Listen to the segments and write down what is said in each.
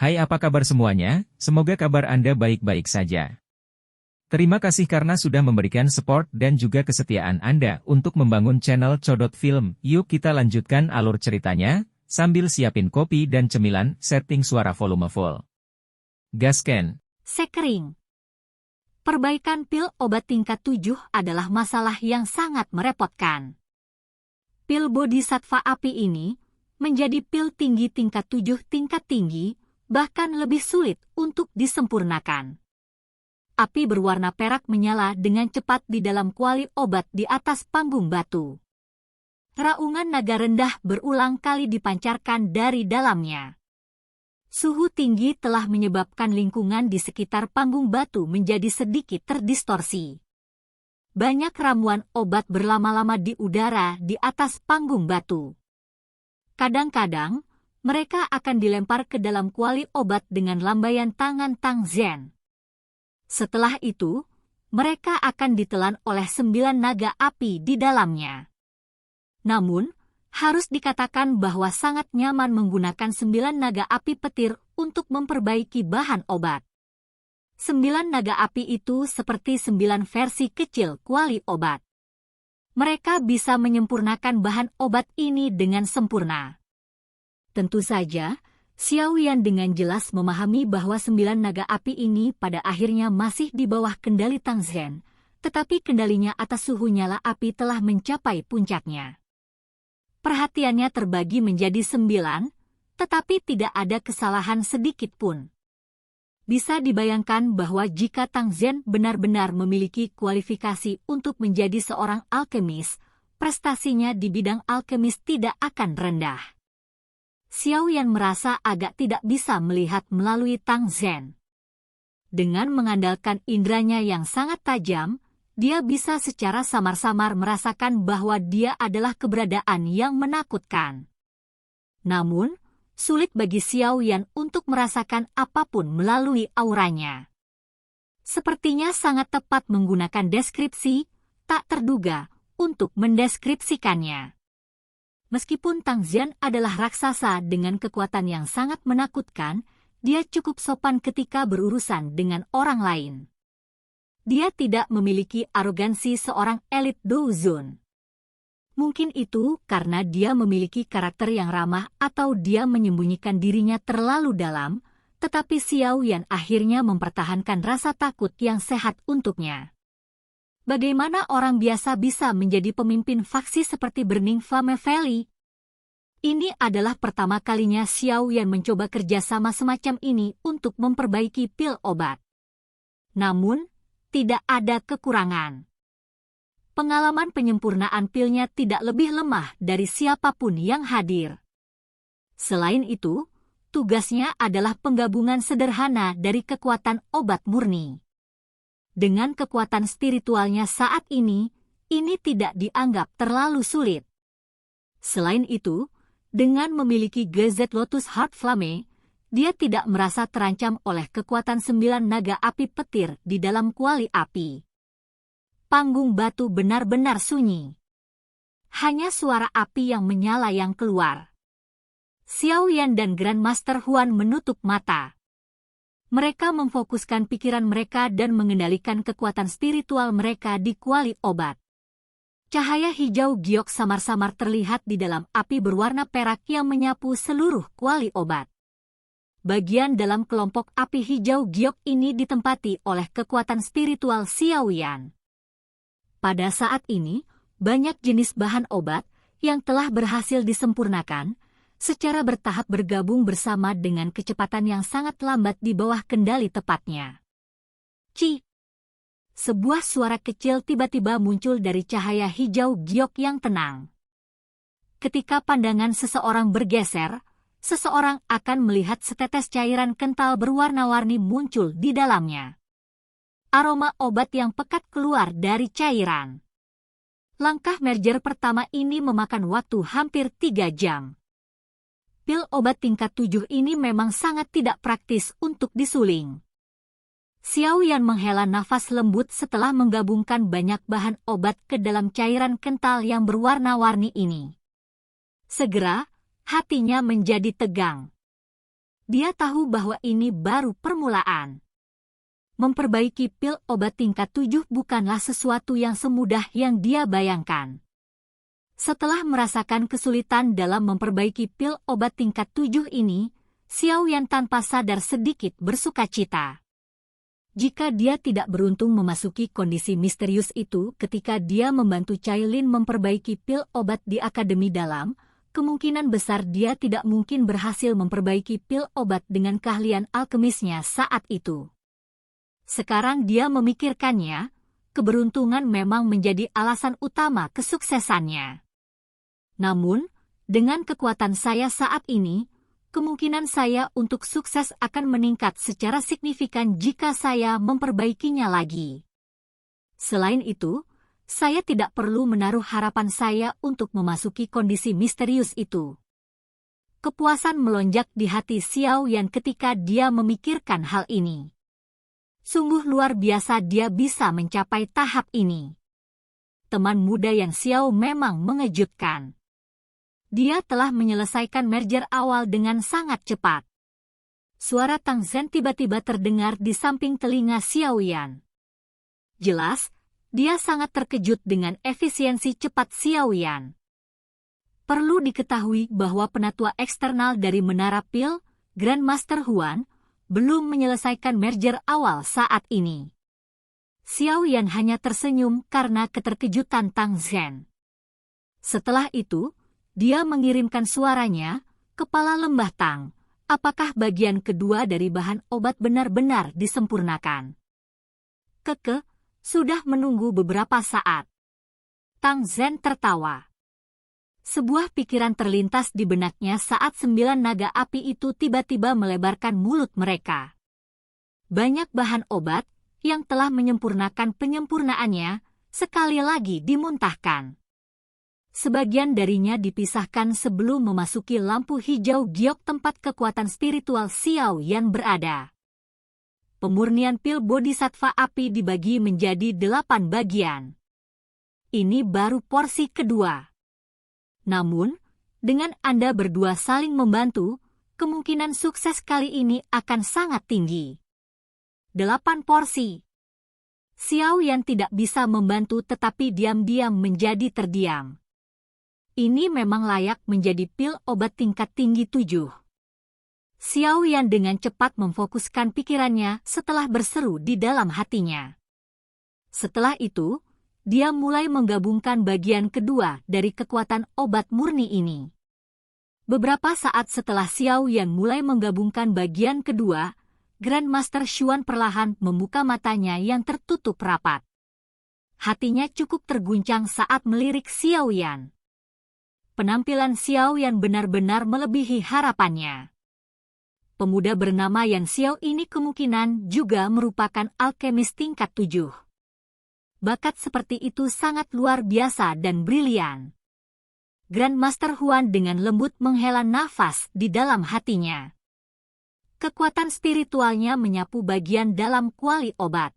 Hai, apa kabar semuanya? Semoga kabar Anda baik-baik saja. Terima kasih karena sudah memberikan support dan juga kesetiaan Anda untuk membangun channel Codot Film. Yuk kita lanjutkan alur ceritanya, sambil siapin kopi dan cemilan, setting suara volume full. Gasken. Sekering. Perbaikan pil obat tingkat 7 adalah masalah yang sangat merepotkan. Pil Bodhisattva api ini menjadi pil tinggi tingkat 7 tingkat tinggi, bahkan lebih sulit untuk disempurnakan. Api berwarna perak menyala dengan cepat di dalam kuali obat di atas panggung batu. Raungan naga rendah berulang kali dipancarkan dari dalamnya. Suhu tinggi telah menyebabkan lingkungan di sekitar panggung batu menjadi sedikit terdistorsi. Banyak ramuan obat berlama-lama di udara di atas panggung batu. Kadang-kadang, mereka akan dilempar ke dalam kuali obat dengan lambaian tangan Tang Zhen. Setelah itu, mereka akan ditelan oleh 9 naga api di dalamnya. Namun, harus dikatakan bahwa sangat nyaman menggunakan 9 naga api petir untuk memperbaiki bahan obat. 9 naga api itu seperti 9 versi kecil kuali obat. Mereka bisa menyempurnakan bahan obat ini dengan sempurna. Tentu saja, Xiao Yan dengan jelas memahami bahwa 9 naga api ini pada akhirnya masih di bawah kendali Tang Zhen, tetapi kendalinya atas suhu nyala api telah mencapai puncaknya. Perhatiannya terbagi menjadi 9, tetapi tidak ada kesalahan sedikit pun. Bisa dibayangkan bahwa jika Tang Zhen benar-benar memiliki kualifikasi untuk menjadi seorang alkemis, prestasinya di bidang alkemis tidak akan rendah. Xiao Yan merasa agak tidak bisa melihat melalui Tang Zhen. Dengan mengandalkan indranya yang sangat tajam, dia bisa secara samar-samar merasakan bahwa dia adalah keberadaan yang menakutkan. Namun, sulit bagi Xiao Yan untuk merasakan apapun melalui auranya. Sepertinya sangat tepat menggunakan deskripsi, tak terduga, untuk mendeskripsikannya. Meskipun Tang Zhen adalah raksasa dengan kekuatan yang sangat menakutkan, dia cukup sopan ketika berurusan dengan orang lain. Dia tidak memiliki arogansi seorang elit douzun. Mungkin itu karena dia memiliki karakter yang ramah atau dia menyembunyikan dirinya terlalu dalam, tetapi Xiao Yan akhirnya mempertahankan rasa takut yang sehat untuknya. Bagaimana orang biasa bisa menjadi pemimpin faksi seperti Burning Flame Valley? Ini adalah pertama kalinya Xiao Yan mencoba kerjasama semacam ini untuk memperbaiki pil obat. Namun, tidak ada kekurangan. Pengalaman penyempurnaan pilnya tidak lebih lemah dari siapapun yang hadir. Selain itu, tugasnya adalah penggabungan sederhana dari kekuatan obat murni. Dengan kekuatan spiritualnya saat ini tidak dianggap terlalu sulit. Selain itu, dengan memiliki Gazette Lotus Heart Flame, dia tidak merasa terancam oleh kekuatan 9 naga api petir di dalam kuali api. Panggung batu benar-benar sunyi. Hanya suara api yang menyala yang keluar. Xiao Yan dan Grandmaster Huan menutup mata. Mereka memfokuskan pikiran mereka dan mengendalikan kekuatan spiritual mereka di kuali obat. Cahaya hijau giok samar-samar terlihat di dalam api berwarna perak yang menyapu seluruh kuali obat. Bagian dalam kelompok api hijau giok ini ditempati oleh kekuatan spiritual Xiao Yan. Pada saat ini, banyak jenis bahan obat yang telah berhasil disempurnakan, secara bertahap bergabung bersama dengan kecepatan yang sangat lambat di bawah kendali tepatnya. Ci! Sebuah suara kecil tiba-tiba muncul dari cahaya hijau giok yang tenang. Ketika pandangan seseorang bergeser, seseorang akan melihat setetes cairan kental berwarna-warni muncul di dalamnya. Aroma obat yang pekat keluar dari cairan. Langkah merger pertama ini memakan waktu hampir 3 jam. Pil obat tingkat 7 ini memang sangat tidak praktis untuk disuling. Xiao Yan menghela nafas lembut setelah menggabungkan banyak bahan obat ke dalam cairan kental yang berwarna-warni ini. Segera, hatinya menjadi tegang. dia tahu bahwa ini baru permulaan. Memperbaiki pil obat tingkat 7 bukanlah sesuatu yang semudah yang dia bayangkan. Setelah merasakan kesulitan dalam memperbaiki pil obat tingkat 7 ini, Xiao Yan tanpa sadar sedikit bersukacita. Jika dia tidak beruntung memasuki kondisi misterius itu ketika dia membantu Cailin memperbaiki pil obat di Akademi Dalam, kemungkinan besar dia tidak mungkin berhasil memperbaiki pil obat dengan keahlian alkemisnya saat itu. Sekarang dia memikirkannya, keberuntungan memang menjadi alasan utama kesuksesannya. Namun, dengan kekuatan saya saat ini, kemungkinan saya untuk sukses akan meningkat secara signifikan jika saya memperbaikinya lagi. Selain itu, saya tidak perlu menaruh harapan saya untuk memasuki kondisi misterius itu. Kepuasan melonjak di hati Xiao Yan ketika dia memikirkan hal ini. Sungguh luar biasa dia bisa mencapai tahap ini. Teman muda yang Xiao memang mengejutkan. Dia telah menyelesaikan merger awal dengan sangat cepat. Suara Tang Zhen tiba-tiba terdengar di samping telinga Xiao Yan. Jelas, dia sangat terkejut dengan efisiensi cepat Xiao Yan. Perlu diketahui bahwa penatua eksternal dari Menara Pil, Grandmaster Huan, belum menyelesaikan merger awal saat ini. Xiao Yan hanya tersenyum karena keterkejutan Tang Zhen. Setelah itu, dia mengirimkan suaranya, "Kepala Lembah Tang, apakah bagian kedua dari bahan obat benar-benar disempurnakan?" "Keke, sudah menunggu beberapa saat." Tang Zhen tertawa. Sebuah pikiran terlintas di benaknya saat 9 naga api itu tiba-tiba melebarkan mulut mereka. Banyak bahan obat yang telah menyempurnakan penyempurnaannya sekali lagi dimuntahkan. Sebagian darinya dipisahkan sebelum memasuki lampu hijau giok tempat kekuatan spiritual Xiao Yan berada. Pemurnian pil bodhisattva api dibagi menjadi 8 bagian. Ini baru porsi kedua. Namun, dengan Anda berdua saling membantu, kemungkinan sukses kali ini akan sangat tinggi. 8 porsi. Xiao Yan tidak bisa membantu tetapi diam-diam menjadi terdiam. Ini memang layak menjadi pil obat tingkat tinggi 7. Xiao Yan dengan cepat memfokuskan pikirannya setelah berseru di dalam hatinya. Setelah itu, dia mulai menggabungkan bagian kedua dari kekuatan obat murni ini. Beberapa saat setelah Xiao Yan mulai menggabungkan bagian kedua, Grandmaster Xuan perlahan membuka matanya yang tertutup rapat. Hatinya cukup terguncang saat melirik Xiao Yan. Penampilan Xiao Yan benar-benar melebihi harapannya. Pemuda bernama Yan Xiao ini kemungkinan juga merupakan alkemis tingkat 7. Bakat seperti itu sangat luar biasa dan brilian. Grandmaster Huan dengan lembut menghela nafas di dalam hatinya. Kekuatan spiritualnya menyapu bagian dalam kuali obat.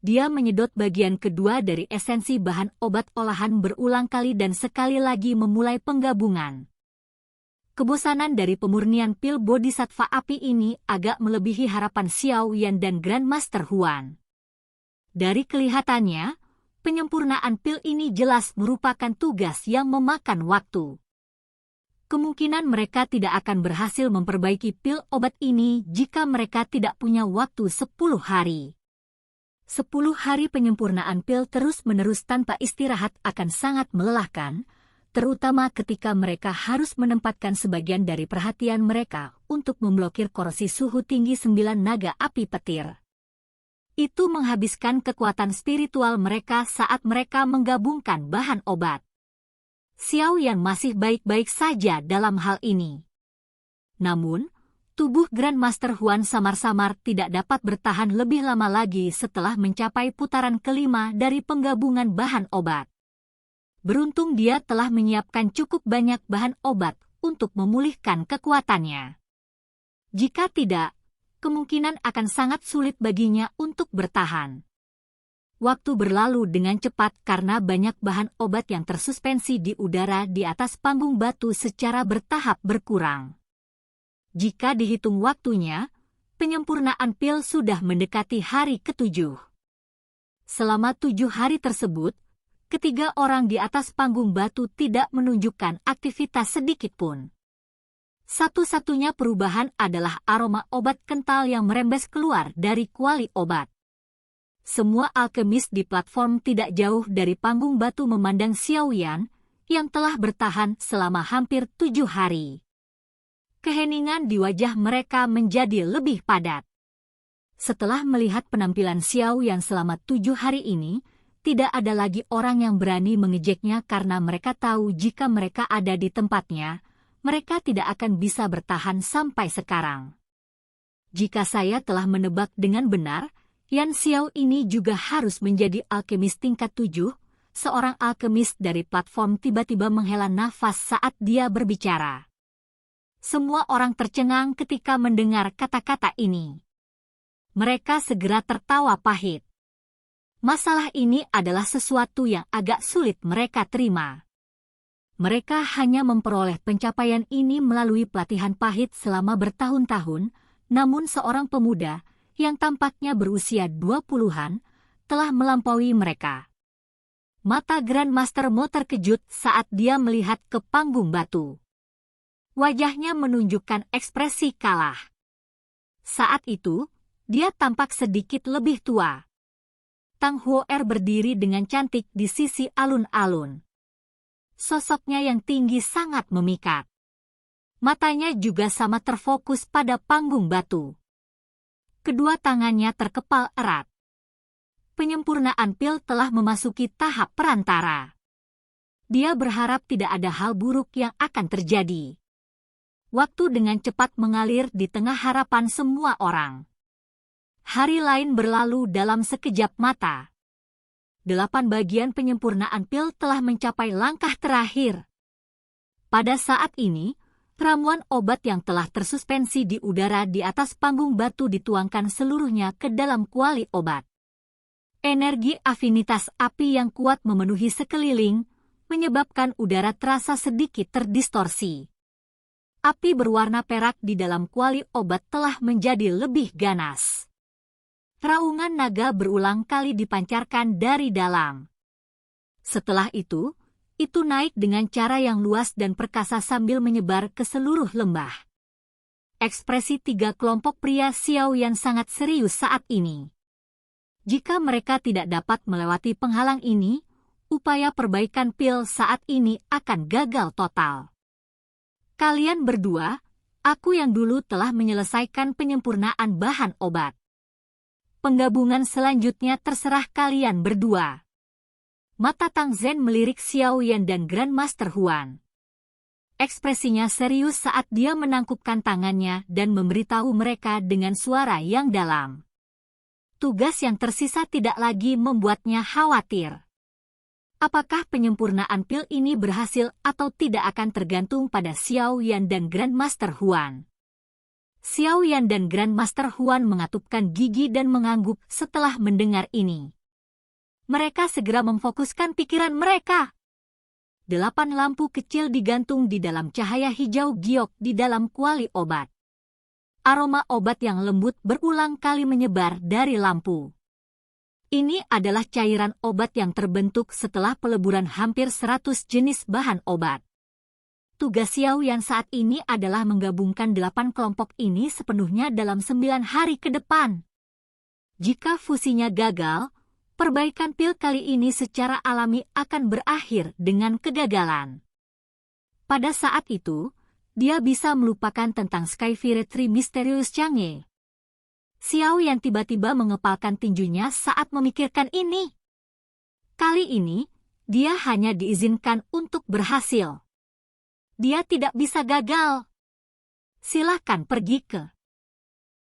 Dia menyedot bagian kedua dari esensi bahan obat olahan berulang kali dan sekali lagi memulai penggabungan. Kebosanan dari pemurnian pil bodhisattva api ini agak melebihi harapan Xiao Yan dan Grandmaster Huan. Dari kelihatannya, penyempurnaan pil ini jelas merupakan tugas yang memakan waktu. Kemungkinan mereka tidak akan berhasil memperbaiki pil obat ini jika mereka tidak punya waktu 10 hari. 10 hari penyempurnaan pil terus-menerus tanpa istirahat akan sangat melelahkan, terutama ketika mereka harus menempatkan sebagian dari perhatian mereka untuk memblokir korosi suhu tinggi 9 naga api petir. Itu menghabiskan kekuatan spiritual mereka saat mereka menggabungkan bahan obat. Xiao Yan masih baik-baik saja dalam hal ini. Namun, tubuh Grandmaster Huan samar-samar tidak dapat bertahan lebih lama lagi setelah mencapai putaran kelima dari penggabungan bahan obat. Beruntung dia telah menyiapkan cukup banyak bahan obat untuk memulihkan kekuatannya. Jika tidak, kemungkinan akan sangat sulit baginya untuk bertahan. Waktu berlalu dengan cepat karena banyak bahan obat yang tersuspensi di udara di atas panggung batu secara bertahap berkurang. Jika dihitung waktunya, penyempurnaan pil sudah mendekati hari ke-7. Selama 7 hari tersebut, ketiga orang di atas panggung batu tidak menunjukkan aktivitas sedikit pun. Satu-satunya perubahan adalah aroma obat kental yang merembes keluar dari kuali obat. Semua alkemis di platform tidak jauh dari panggung batu memandang Xiaoyan yang telah bertahan selama hampir 7 hari. Keheningan di wajah mereka menjadi lebih padat. Setelah melihat penampilan Xiaoyan selama 7 hari ini, tidak ada lagi orang yang berani mengejeknya karena mereka tahu jika mereka ada di tempatnya, mereka tidak akan bisa bertahan sampai sekarang. Jika saya telah menebak dengan benar, Yan Xiao ini juga harus menjadi alkemis tingkat 7, seorang alkemis dari platform tiba-tiba menghela nafas saat dia berbicara. Semua orang tercengang ketika mendengar kata-kata ini. Mereka segera tertawa pahit. Masalah ini adalah sesuatu yang agak sulit mereka terima. Mereka hanya memperoleh pencapaian ini melalui pelatihan pahit selama bertahun-tahun, namun seorang pemuda yang tampaknya berusia 20-an, telah melampaui mereka. Mata Grandmaster Mo terkejut saat dia melihat ke panggung batu. Wajahnya menunjukkan ekspresi kalah. Saat itu, dia tampak sedikit lebih tua. Tang Huo'er berdiri dengan cantik di sisi alun-alun. Sosoknya yang tinggi sangat memikat. Matanya juga sama terfokus pada panggung batu. Kedua tangannya terkepal erat. Penyempurnaan pil telah memasuki tahap perantara. Dia berharap tidak ada hal buruk yang akan terjadi. Waktu dengan cepat mengalir di tengah harapan semua orang. Hari lain berlalu dalam sekejap mata. 8 bagian penyempurnaan pil telah mencapai langkah terakhir. Pada saat ini, ramuan obat yang telah tersuspensi di udara di atas panggung batu dituangkan seluruhnya ke dalam kuali obat. Energi afinitas api yang kuat memenuhi sekeliling, menyebabkan udara terasa sedikit terdistorsi. Api berwarna perak di dalam kuali obat telah menjadi lebih ganas. Raungan naga berulang kali dipancarkan dari dalam. Setelah itu naik dengan cara yang luas dan perkasa sambil menyebar ke seluruh lembah. Ekspresi 3 kelompok pria Xiaoyan sangat serius saat ini. Jika mereka tidak dapat melewati penghalang ini, upaya perbaikan pil saat ini akan gagal total. Kalian berdua, aku yang dulu telah menyelesaikan penyempurnaan bahan obat. Penggabungan selanjutnya terserah kalian berdua. Mata Tang Zhen melirik Xiaoyan dan Grandmaster Huan. Ekspresinya serius saat dia menangkupkan tangannya dan memberitahu mereka dengan suara yang dalam. Tugas yang tersisa tidak lagi membuatnya khawatir. Apakah penyempurnaan pil ini berhasil atau tidak akan tergantung pada Xiaoyan dan Grandmaster Huan. Xiaoyan dan Grandmaster Huan mengatupkan gigi dan mengangguk setelah mendengar ini. Mereka segera memfokuskan pikiran mereka. 8 lampu kecil digantung di dalam cahaya hijau giok di dalam kuali obat. Aroma obat yang lembut berulang kali menyebar dari lampu. Ini adalah cairan obat yang terbentuk setelah peleburan hampir 100 jenis bahan obat. Tugas Xiaoyan saat ini adalah menggabungkan 8 kelompok ini sepenuhnya dalam 9 hari ke depan. Jika fusinya gagal, perbaikan pil kali ini secara alami akan berakhir dengan kegagalan. Pada saat itu, dia bisa melupakan tentang Skyfire Tree Mysterious Chang'e. Xiaoyan tiba-tiba mengepalkan tinjunya saat memikirkan ini. Kali ini, dia hanya diizinkan untuk berhasil. Dia tidak bisa gagal. Silakan pergi ke.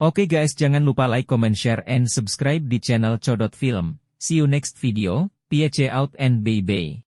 Oke guys, jangan lupa like, comment, share, and subscribe di channel Codot Film. See you next video, peace out and bye-bye.